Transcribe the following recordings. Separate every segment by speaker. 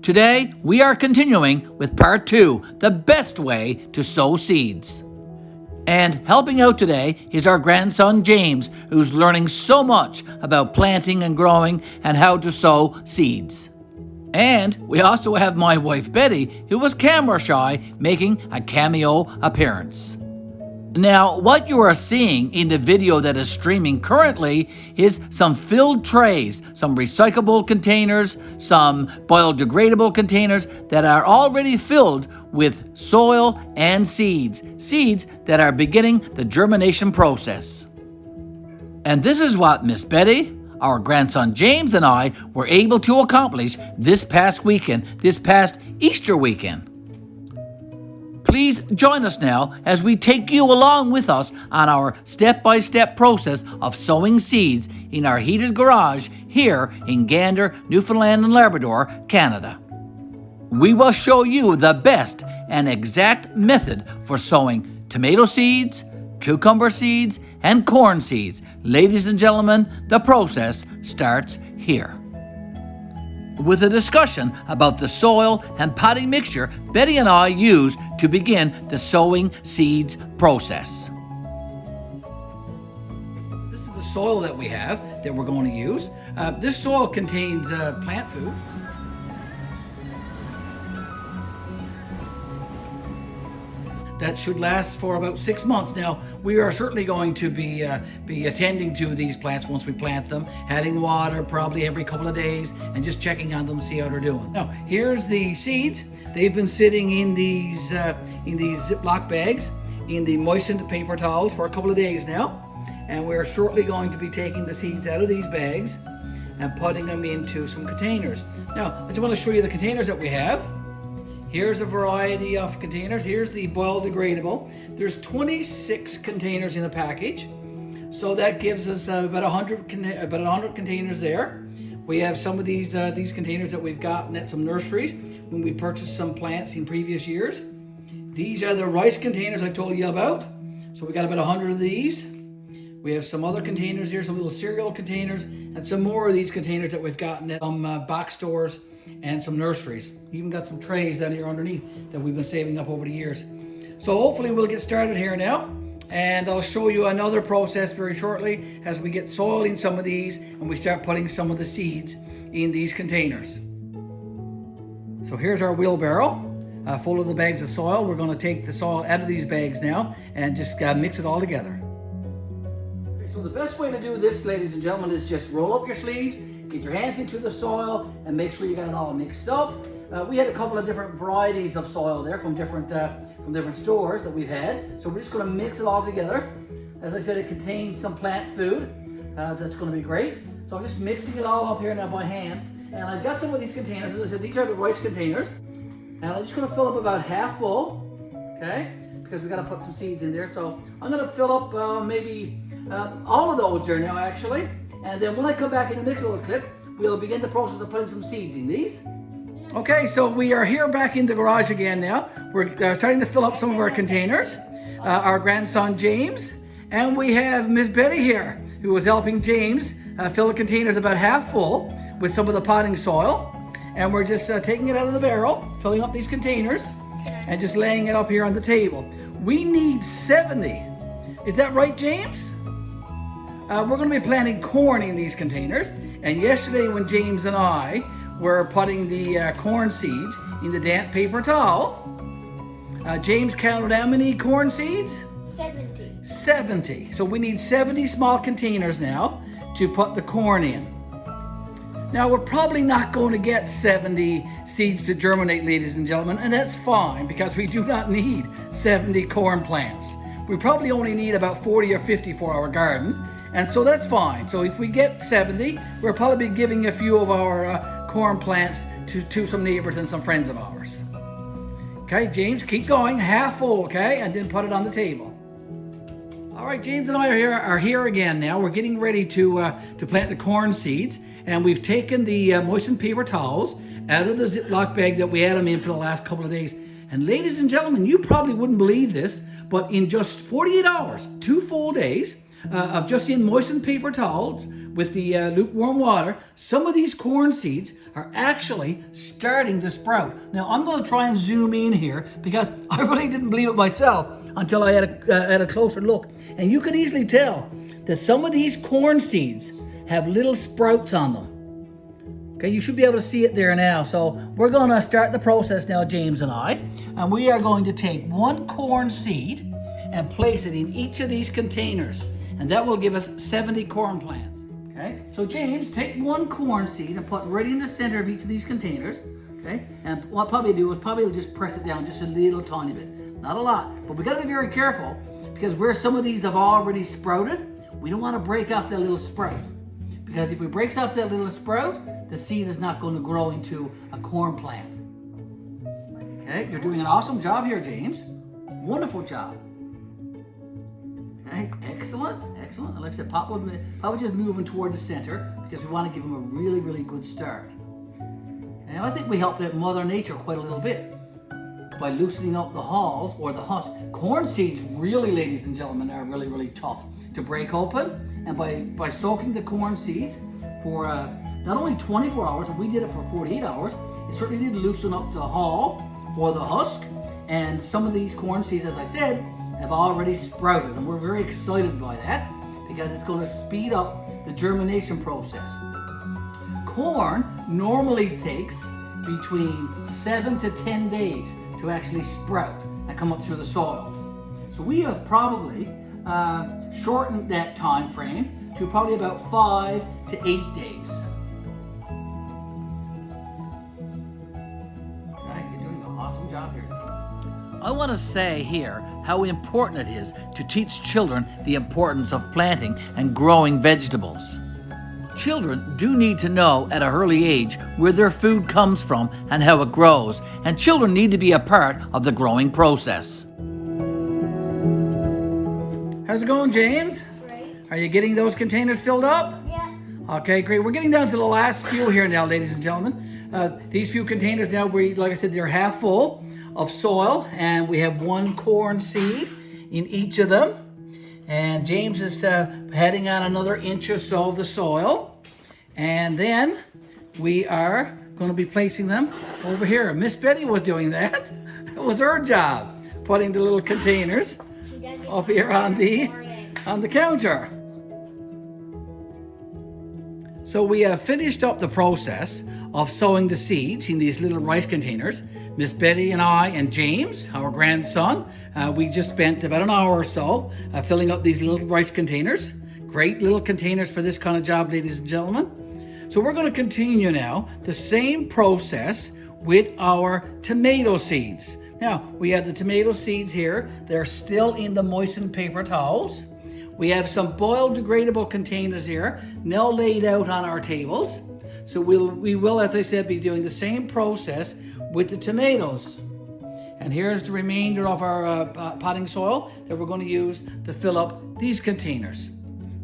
Speaker 1: Today, we are continuing with part 2, the best way to sow seeds. And helping out today is our grandson James, who's learning so much about planting and growing and how to sow seeds. And we also have my wife Betty, who was camera shy, making a cameo appearance. Now, what you are seeing in the video that is streaming currently is some filled trays, some recyclable containers, some biodegradable containers that are already filled with soil and seeds that are beginning the germination process. And this is what Miss Betty, our grandson James, and I were able to accomplish this past weekend, this past Easter weekend. Please join us now as we take you along with us on our step-by-step process of sowing seeds in our heated garage here in Gander, Newfoundland and Labrador, Canada. We will show you the best and exact method for sowing tomato seeds, cucumber seeds, and corn seeds. Ladies and gentlemen, the process starts here. With a discussion about the soil and potting mixture Betty and I use to begin the sowing seeds process. This is the soil that we have that we're going to use. This soil contains plant food. That should last for about 6 months. Now, we are certainly going to be attending to these plants once we plant them, adding water probably every couple of days, and just checking on them to see how they're doing. Now, here's the seeds. They've been sitting in these Ziploc bags, in the moistened paper towels for a couple of days now, and we're shortly going to be taking the seeds out of these bags and putting them into some containers. Now, I just want to show you the containers that we have. Here's a variety of containers. Here's the biodegradable. There's 26 containers in the package. So that gives us about 100 containers there. We have some of these containers that we've gotten at some nurseries when we purchased some plants in previous years. These are the rice containers I told you about. So we got about 100 of these. We have some other containers here, some little cereal containers, and some more of these containers that we've gotten at some box stores and some nurseries. Even got some trays down here underneath that we've been saving up over the years. So hopefully we'll get started here now, and I'll show you another process very shortly as we get soil in some of these and we start putting some of the seeds in these containers. So here's our wheelbarrow full of the bags of soil. We're going to take the soil out of these bags now and just mix it all together. So the best way to do this, ladies and gentlemen, is just roll up your sleeves, get your hands into the soil, and make sure you got it all mixed up. We had a couple of different varieties of soil there from different stores that we've had. So we're just going to mix it all together. As I said, it contains some plant food. That's going to be great. So I'm just mixing it all up here now by hand. And I've got some of these containers. As I said, these are the rice containers. And I'm just going to fill up about half full, okay? Because we got to put some seeds in there. So I'm going to fill up maybe all of those there now, actually. And then when I come back in the next little clip, we'll begin the process of putting some seeds in these. Okay, so we are here back in the garage again now. We're starting to fill up some of our containers. Our grandson James, and we have Miss Betty here, who was helping James fill the containers about half full with some of the potting soil. And we're just taking it out of the barrel, filling up these containers, and just laying it up here on the table. We need 70. Is that right, James? We're going to be planting corn in these containers. And yesterday when James and I were putting the corn seeds in the damp paper towel, James counted how many corn seeds?
Speaker 2: 70.
Speaker 1: 70. So we need 70 small containers now to put the corn in. Now we're probably not going to get 70 seeds to germinate, ladies and gentlemen, and that's fine because we do not need 70 corn plants. We probably only need about 40 or 50 for our garden, and so that's fine. So if we get 70, we'll probably be giving a few of our corn plants to some neighbors and some friends of ours. Okay, James, keep going, half full, okay, and then put it on the table. All right, James and I are here again now. We're getting ready to plant the corn seeds, and we've taken the moistened paper towels out of the Ziploc bag that we had them in for the last couple of days. And ladies and gentlemen, you probably wouldn't believe this, but in just 48 hours, 2 full days, of just in moistened paper towels with the lukewarm water, some of these corn seeds are actually starting to sprout. Now I'm going to try and zoom in here because I really didn't believe it myself until I had a closer look. And you can easily tell that some of these corn seeds have little sprouts on them. Okay, you should be able to see it there now. So we're going to start the process now, James and I. And we are going to take one corn seed and place it in each of these containers. And that will give us 70 corn plants. Okay, so James, take one corn seed and put right in the center of each of these containers. Okay, and what probably do is probably just press it down just a little tiny bit. Not a lot, but we got to be very careful because where some of these have already sprouted, we don't want to break off that little sprout. Because if we break off that little sprout, the seed is not going to grow into a corn plant. Okay, you're doing an awesome job here, James. Wonderful job. Okay, excellent, excellent. Like I said, Papa just moving toward the center because we want to give him a really, really good start. And I think we helped out Mother Nature quite a little bit by loosening up the hulls or the husk. Corn seeds really, ladies and gentlemen, are really, really tough to break open. And by soaking the corn seeds for not only 24 hours, but we did it for 48 hours, it certainly did loosen up the hull or the husk. And some of these corn seeds, as I said, have already sprouted. And we're very excited by that because it's going to speed up the germination process. Corn normally takes between 7 to 10 days to actually sprout and come up through the soil. So we have probably shortened that time frame to probably about 5 to 8 days. Okay, you're doing an awesome job here. I want to say here how important it is to teach children the importance of planting and growing vegetables. Children do need to know at an early age where their food comes from and how it grows, and children need to be a part of the growing process. How's it going, James?
Speaker 2: Great.
Speaker 1: Are you getting those containers filled up?
Speaker 2: Yeah.
Speaker 1: Okay, great. We're getting down to the last few here now, ladies and gentlemen. These few containers now, like I said, they're half full of soil, and we have one corn seed in each of them. And James is heading on another inch or so of the soil. And then we are going to be placing them over here. Miss Betty was doing that. That was her job, putting the little containers up here on the counter. So we have finished up the process of sowing the seeds in these little rice containers. Miss Betty and I and James, our grandson, we just spent about an hour or so filling up these little rice containers. Great little containers for this kind of job, ladies and gentlemen. So we're going to continue now the same process with our tomato seeds. Now, we have the tomato seeds here. They're still in the moistened paper towels. We have some biodegradable containers here, now laid out on our tables. So we will, as I said, be doing the same process with the tomatoes. And here's the remainder of our potting soil that we're going to use to fill up these containers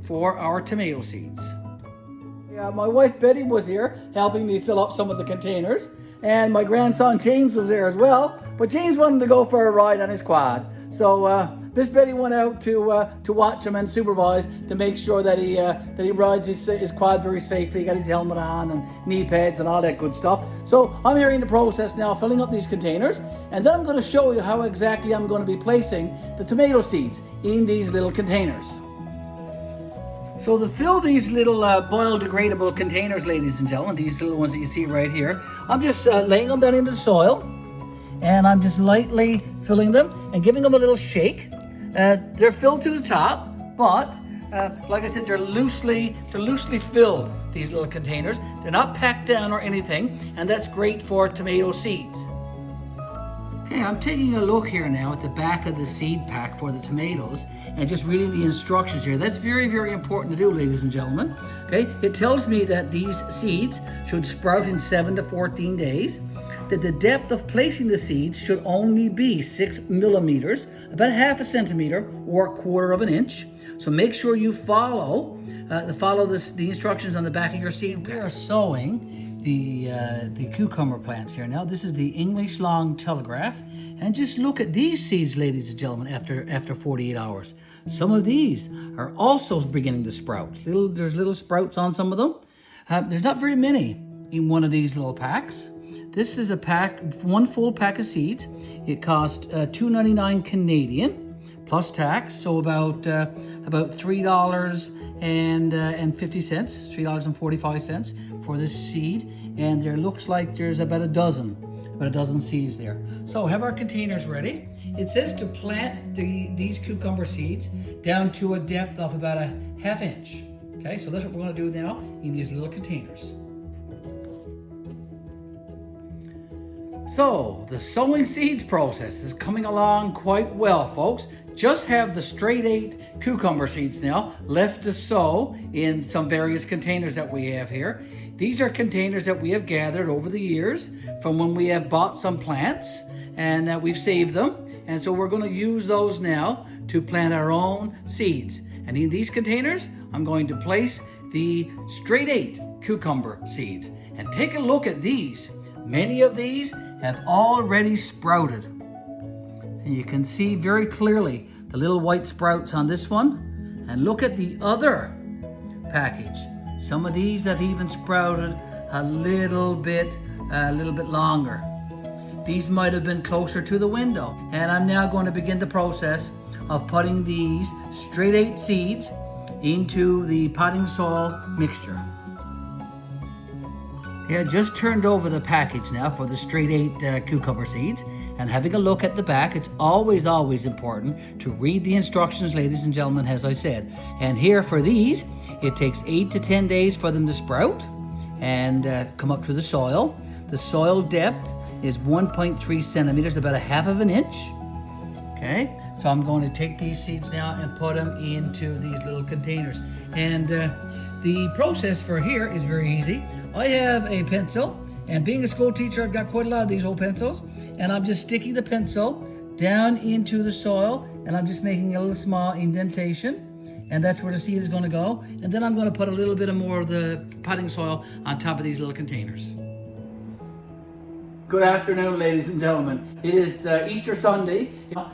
Speaker 1: for our tomato seeds. Yeah, my wife Betty was here helping me fill up some of the containers. And my grandson James was there as well, but James wanted to go for a ride on his quad. So Miss Betty went out to watch him and supervise to make sure that he rides his quad very safely. He got his helmet on and knee pads and all that good stuff. So I'm here in the process now, filling up these containers, and then I'm going to show you how exactly I'm going to be placing the tomato seeds in these little containers. So to fill these little biodegradable containers, ladies and gentlemen, these little ones that you see right here, I'm just laying them down into the soil, and I'm just lightly filling them and giving them a little shake. They're filled to the top, but like I said, they're loosely filled, these little containers. They're not packed down or anything, and that's great for tomato seeds. Okay, I'm taking a look here now at the back of the seed pack for the tomatoes and just reading the instructions here. That's very, very important to do, ladies and gentlemen. Okay, it tells me that these seeds should sprout in 7 to 14 days, that the depth of placing the seeds should only be 6 millimeters, about half a centimeter or 1/4 of an inch. So make sure you follow the instructions on the back of your seed pack. We are sowing the cucumber plants here. Now this is the English long telegraph, and just look at these seeds, ladies and gentlemen, after 48 hours. Some of these are also beginning to sprout. There's little sprouts on some of them. There's not very many in one of these little packs. This is a pack, one full pack of seeds. It cost $2.99 Canadian plus tax, so about $3.50, $3.45 for this seed. And there looks like there's about a dozen seeds there. So have our containers ready. It says to plant these cucumber seeds down to a depth of about a ½ inch. Okay, so that's what we're going to do now in these little containers. So the sowing seeds process is coming along quite well, folks. Just have the straight 8 cucumber seeds now left to sow in some various containers that we have here. These are containers that we have gathered over the years from when we have bought some plants, and we've saved them. And so we're going to use those now to plant our own seeds. And in these containers, I'm going to place the straight 8 cucumber seeds. And take a look at these. Many of these have already sprouted. And you can see very clearly the little white sprouts on this one. And look at the other package. Some of these have even sprouted a little bit longer. These might have been closer to the window. And I'm now going to begin the process of putting these straight 8 seeds into the potting soil mixture. Yeah, just turned over the package now for the straight 8 cucumber seeds, and having a look at the back. It's always important to read the instructions, ladies and gentlemen, as I said. And here for these, it takes 8 to 10 days for them to sprout and come up to the soil. The soil depth is 1.3 centimeters, about a ½ inch. Okay, so I'm going to take these seeds now and put them into these little containers. And the process for here is very easy. I have a pencil, and being a school teacher, I've got quite a lot of these old pencils, and I'm just sticking the pencil down into the soil, and I'm just making a little small indentation, and that's where the seed is going to go. And then I'm going to put a little bit more of the potting soil on top of these little containers. Good afternoon, ladies and gentlemen. It is Easter Sunday.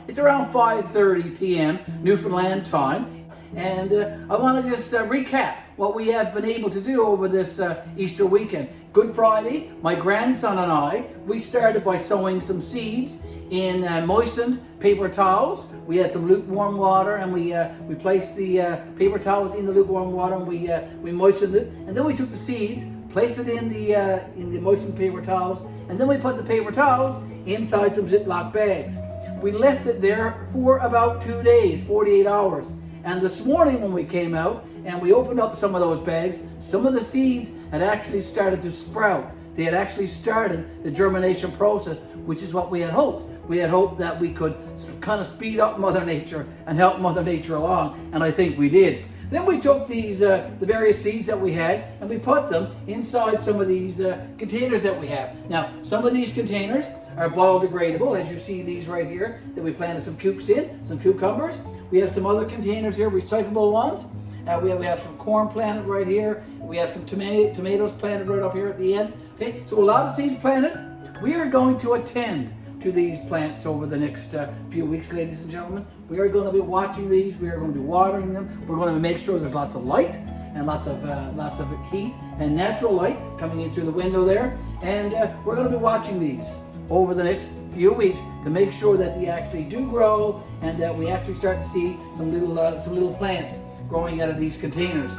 Speaker 1: It's around 5:30 p.m. Newfoundland time. And I want to just recap what we have been able to do over this Easter weekend. Good Friday, my grandson and I, we started by sowing some seeds in moistened paper towels. We had some lukewarm water, and we placed the paper towels in the lukewarm water, and we moistened it. And then we took the seeds, placed it in the moistened paper towels, and then we put the paper towels inside some Ziploc bags. We left it there for about 2 days, 48 hours. And this morning when we came out and we opened up some of those bags, some of the seeds had actually started to sprout. They had actually started the germination process, which is what we had hoped. We had hoped that we could kind of speed up Mother Nature and help Mother Nature along, and I think we did. Then we took these, the various seeds that we had, and we put them inside some of these containers that we have. Now, some of these containers are biodegradable, as you see these right here, that we planted some some cucumbers. We have some other containers here, recyclable ones. We have some corn planted right here. We have some tomatoes planted right up here at the end. Okay, so a lot of seeds planted. We are going to attend to these plants over the next few weeks, ladies and gentlemen. We are going to be watching these. We are going to be watering them. We're going to make sure there's lots of light and lots of heat and natural light coming in through the window there. And we're going to be watching these over the next few weeks to make sure that they actually do grow and that we actually start to see some little plants growing out of these containers.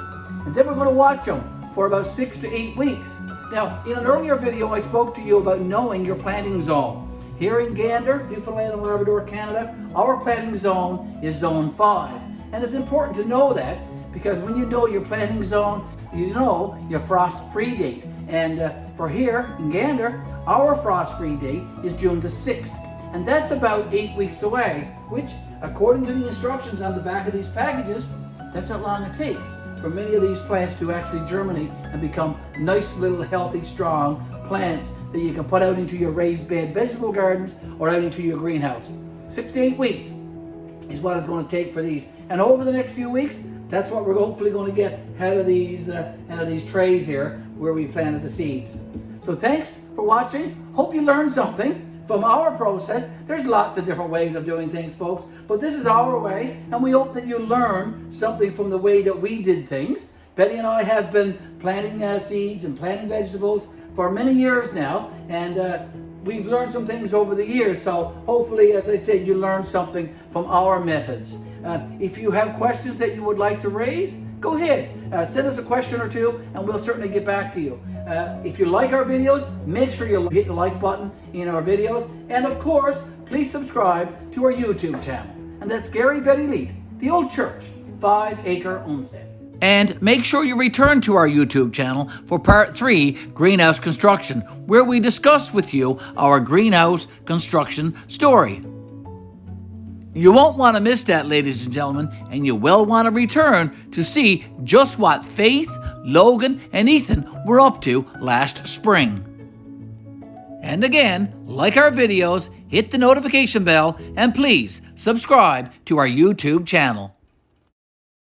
Speaker 1: And then we're going to watch them for about 6 to 8 weeks. Now, in an earlier video, I spoke to you about knowing your planting zone. Here in Gander, Newfoundland and Labrador, Canada, our planting zone is Zone 5. And it's important to know that because when you know your planting zone, you know your frost-free date. And for here in Gander, our frost-free date is June the 6th. And that's about 8 weeks away, which, according to the instructions on the back of these packages, that's how long it takes for many of these plants to actually germinate and become nice little healthy, strong plants that you can put out into your raised bed vegetable gardens or out into your greenhouse. 6 to 8 weeks is what it's going to take for these. And over the next few weeks, that's what we're hopefully going to get out of these trays here where we planted the seeds. So thanks for watching. Hope you learned something from our process. There's lots of different ways of doing things, folks, but this is our way, and we hope that you learn something from the way that we did things. Betty and I have been planting seeds and planting vegetables for many years now, and we've learned some things over the years, so hopefully, as I said, you learned something from our methods. If you have questions that you would like to raise, go ahead, send us a question or two, and we'll certainly get back to you. If you like our videos, make sure you hit the like button in our videos, and of course, please subscribe to our YouTube channel. And that's Garry Betty Lead, the Old Church, 5 Acre Homestead. And make sure you return to our YouTube channel for part 3, Greenhouse Construction, where we discuss with you our greenhouse construction story. You won't want to miss that, ladies and gentlemen, and you will want to return to see just what Faith, Logan, and Ethan were up to last spring. And again, like our videos, hit the notification bell, and please subscribe to our YouTube channel.